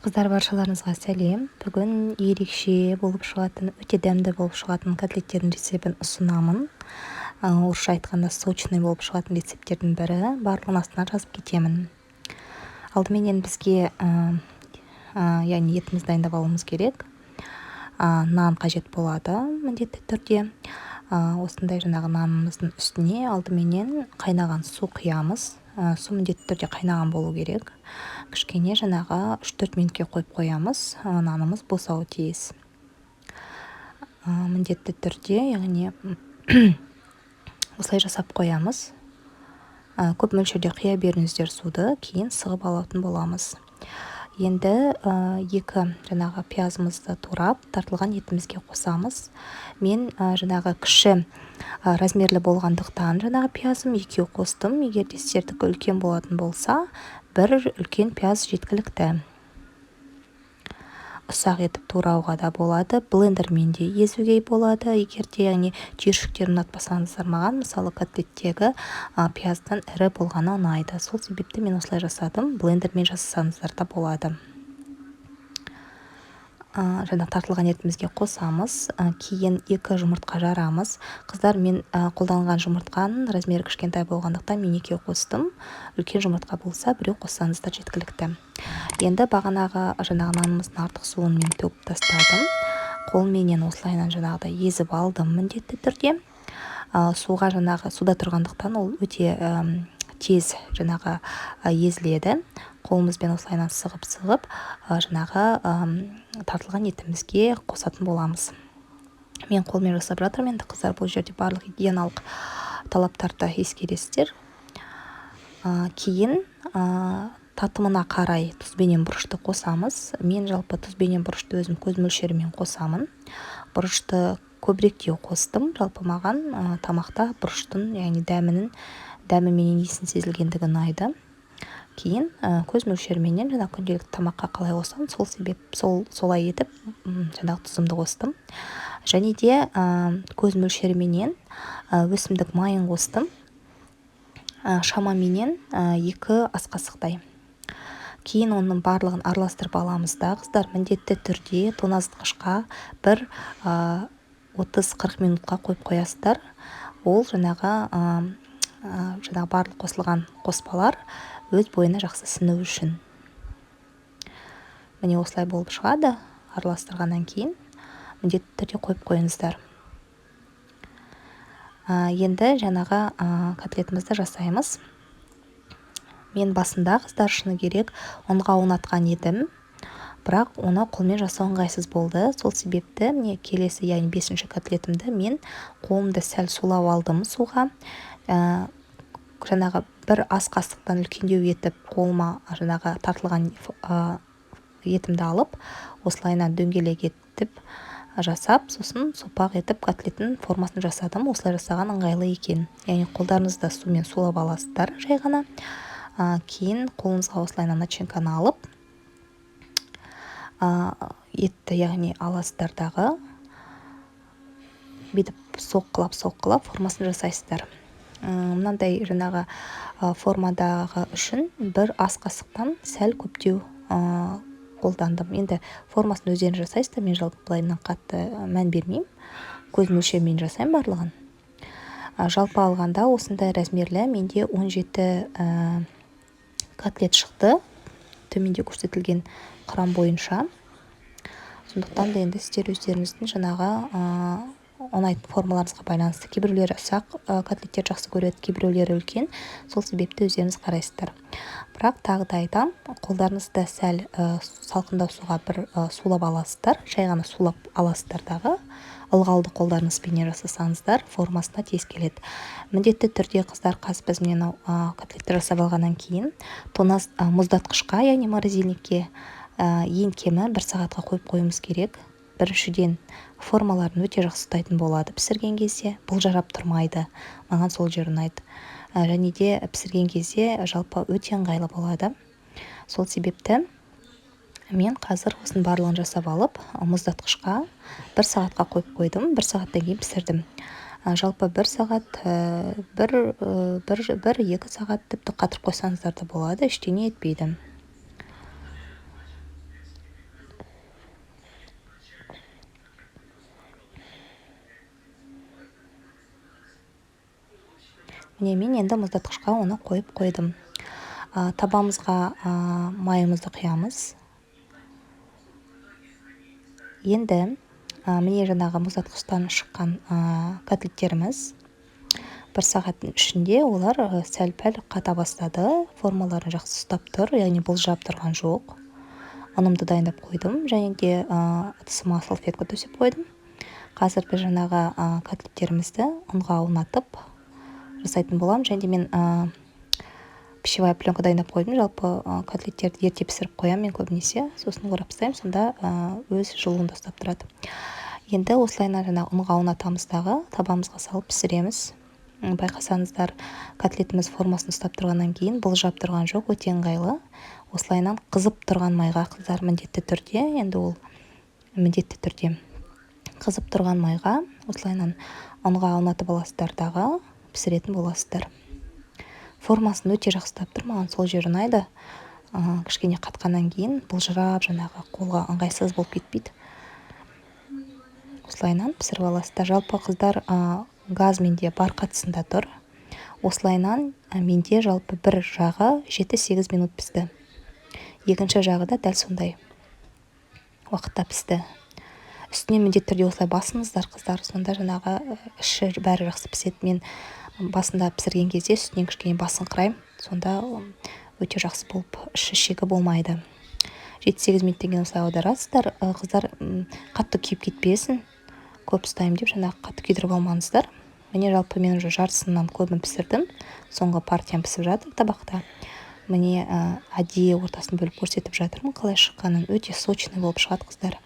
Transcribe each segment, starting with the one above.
Қыздар, баршаларыңызға сәлем. Бүгін ерекше болып шығатын, өте дәмді болып шығатын котлеттердің рецебін ұсынамын. Орысша айтқанда сочный болып шығатын рецептердің бірі. Барлығын астына жазып кетемін. Алдыменен бізге яғни етімізді дайындап алуымыз керек. Нан қажет болады міндетті түрде. Осындай жаңағы нанымыздың үстіне алдыменен қайнаған су құямыз. Су міндетті түрде қайнаған болу керек. Кішкене жаңағы 3-4 минутке қойып қоямыз. Нанымыз босауы тиіс. Міндетті түрде, яғни осылай жасап қоямыз. Көп мөлшерде құя беріңіздер суды, кейін сығып алатын боламыз. Енді екі жаңағы пиязымызды турап, тартылған етімізге қосамыз. Мен жаңағы кіші размерлі болғандықтан жаңағы пиязым 2 қостым. Егер де сіздердікі үлкен болатын болса, бір үлкен пияз жеткілікті. Ұсақ етіп турауға да болады, блендермен де езуге болады. Егер де яғни түйіршіктерін ұнатпасаңыздар, маған мысалы котлеттегі пияздан ірі болғаны ұнайды. Сол себепті мен осылай жасадым. Блендермен жасасаңыздар да болады. Жаңа тартылған етімізге қосамыз. Кейін 2 жұмыртқа жарамыз. Қыздар, мен қолданған жұмыртқаның размері кішкентай болғандықтан мен 2 қостым. Үлкен жұмыртқа болса, 1 қоссаңыздар жеткілікті. Енді бағанағы жаңағы нанымыздың артық суын мен төгіп тастадым. Қолменен осылайынан жаңағыда езіп алдым міндетті түрде. Суға жаңағы суда тұрғандықтан ол өте тез жаңағы езіледі. Қолымызбен осылайынан сығып жаңағы тартылған етімізге қосатын боламыз. Мен қолмен жасап жатырмын. Енді қыздар, бұл жерде барлық гигиеналық талаптарды ескересіздер. Кейін татымына қарай тұзбенен бұрышты қосамыз. Мен жалпы тұзбенен бұрышты өзім көз мөлшерімен қосамын. Бұрышты көбіректеу қостым. Жалпы маған тамақта бұрыштың, яғни дәміменен есін сезілгендігі ұнайды. Кейін көз мөлшеріменен жаңа күнделікті тамаққа қалай қосам, солай етіп жаңағы тұзымды қостым. Және де көз мөлшеріменен өсімдік майын қостым. Шамаменен 2 ас қасықтай. Кейін оның барлығын араластырып аламыз да, қыздар, міндетті түрде тоңазытқышқа бір 30-40 минутқа қойып қоясыздар. Ол жаңағы барлық қосылған қоспалар өз бойына жақсы сіңу үшін. Міне осылай болып шығады. Араластырғаннан кейін міндетті түрде қойып қойыңыздар. Енді жаңағы котлетімізді жасаймыз. Мен басында, қыздар, шыны керек, ұнға ұнатқан едім. Бірақ оны қолмен жасау ыңғайсыз болды. Сол себепті міне келесі, яғни 5-ші котлетімді мен қолымды сәл сулап алдым суға. Жаңағы бір ас қасықтан үлкендеу етіп қолыма жаңағы тартылған етімді алып, осылайынан дөңгелек етіп жасап, сосын сопақ етіп котлеттің формасын жасадым. Осылай жасаған ыңғайлы екен. Яғни қолдарыңызды сумен сулап аласыздар жай ғана. Кейін қолыңызға осылайынан начинканы алып, етті яғни аласыздардағы бүйтіп соққылап формасын жасайсыздар. Мынандай жаңағы формадағы үшін бір ас қасықтан сәл көптеу қолдандым. Енді формасын өздеріңіз жасайсыздар, мен жалпы былайынан қатты мән бермеймін. Көз мөлшерімен жасаймын барлығын. Жалпы алғанда осындай размерлі менде 17 котлет шықты. Төменде көрсетілген құрам бойынша. Сондықтан да енді сіздер өздеріңіздің жаңағы ұнайтын формаларыңызға байланысты. Кейбіреулері ұсақ котлеттер жақсы көреді, кейбіреулері үлкен. Сол себепті өздеріңіз қарайсыздар. Бірақ тағы да айтам, қолдарыңызды сәл салқындау суға бір сулап аласыздар. Жай ғана сулап аласыздардағы. Ылғалды қолдарыңызбен жасасаңыздар, формасына тез келеді. Міндетті түрде, қыздар, қазір біз мені котлетті жасап алғаннан кейін мұздатқышқа, яғни морозильникке ең кемі 1 сағатқа қойып қоюымыз керек. Біріншіден формаларын өте жақсы ұстайтын болады пісірген кезде. Бұл жарап тұрмайды. Маған сол жер ұнайды. Және де пісірген кезде жалпы өте ыңғайлы болады. Сол себепті мен қазір осының барлығын жасап алып, мұздатқышқа 1 сағатқа қойып қойдым. 1 сағаттан кейін пісірдім. Жалпы 1 сағат, 1-2 сағат тіпті қатырып қойсаңыздар да болады, ештеңе етпейді. міне мен енді мұздатқышқа оны қойып қойдым. Табамызға майымызды құямыз. Енді міне жаңағы мұздатқыштан шыққан котлеттеріміз 1 сағаттың ішінде олар сәл-пәл қата бастады. Формаларын жақсы ұстап тұр, яғни бұлжырап тұрған жоқ. Ұнымды дайындап қойдым, және де ыдысыма салфетка төсеп қойдым. Қазір біз жаңағы котлеттерімізді ұнға аунатып жасайтын боламын. Және де мен пищевая пленка дайындап қойдым. Жалпы котлеттерді ерте пісіріп қоямын мен көбінесе. Сосын орап тастаймын, сонда өз жылуында ұстап тұрады. Енді осылайна жаңағы ұнға аунатамыз дағы табамызға салып пісіреміз. Байқасаңыздар, котлетіміз формасын ұстап тұрғаннан кейін бұлжырап тұрған жоқ, өте ыңғайлы. Осылайнан қызып тұрған майға қыздар міндетті түрде, енді ол міндетті түрде қызып тұрған майға осылайнан ұнға аунатып аласыздар дағы пісіретін боласыздар. Формасын өте жақсы ұстап тұр, маған сол жері ұнайды. Кішкене қатқаннан кейін бұлжырап жаңағы қолға ыңғайсыз болып кетпейді. Осылайнан пісіріп аласыздар. Жалпы қыздар газ менде бар қатысында тұр. Осылайнан менде жалпы бір жағы 7-8 минут пісті. Екінші жағы да дәл сондай уақытта пісті. Үстіне міндетті түрде осылай басыңыздар қыздар, сонда жаңағы іші бәрі жақсы піседі. Мен басында пісірген кезде үстінен кішкене басыңқыраймын, сонда өте жақсы болып іші шегі болмайды. 7-8 минуттан кейін осылай аударасыздар. Қыздар қатты күйіп кетпесін, көп ұстаймын деп жаңағы қатты күйдіріп алмаңыздар. Міне жалпы мен уже жартысынан көбін пісірдім. Соңғы партиям пісіп жатыр табақта. Міне әдейі ортасын бөліп көрсетіп жатырмын қалай шыққанын. Өте сочный болып шығады қыздар.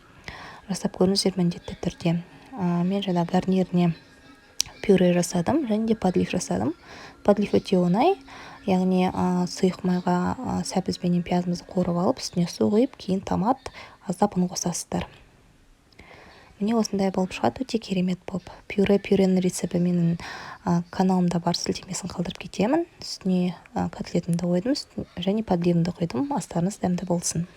Жасап көріңіздер міндетті түрде. Мен жаңа гарниріне пюре жасадым, және де подлив жасадым. Подлив өте оңай, яғни сұйық майға сәбіз бен пиязымызды қуырып алып, үстіне су құйып, кейін томат, аздап ұн қосасыздар. Міне осындай болып шығады, өте керемет болып. Пюреның рецепті менің каналымда бар, сілтемесін қалдырып кетемін. Үстіне котлетімді қойдым, және подливімді қойдым. Астарыңыз дәмді болсын.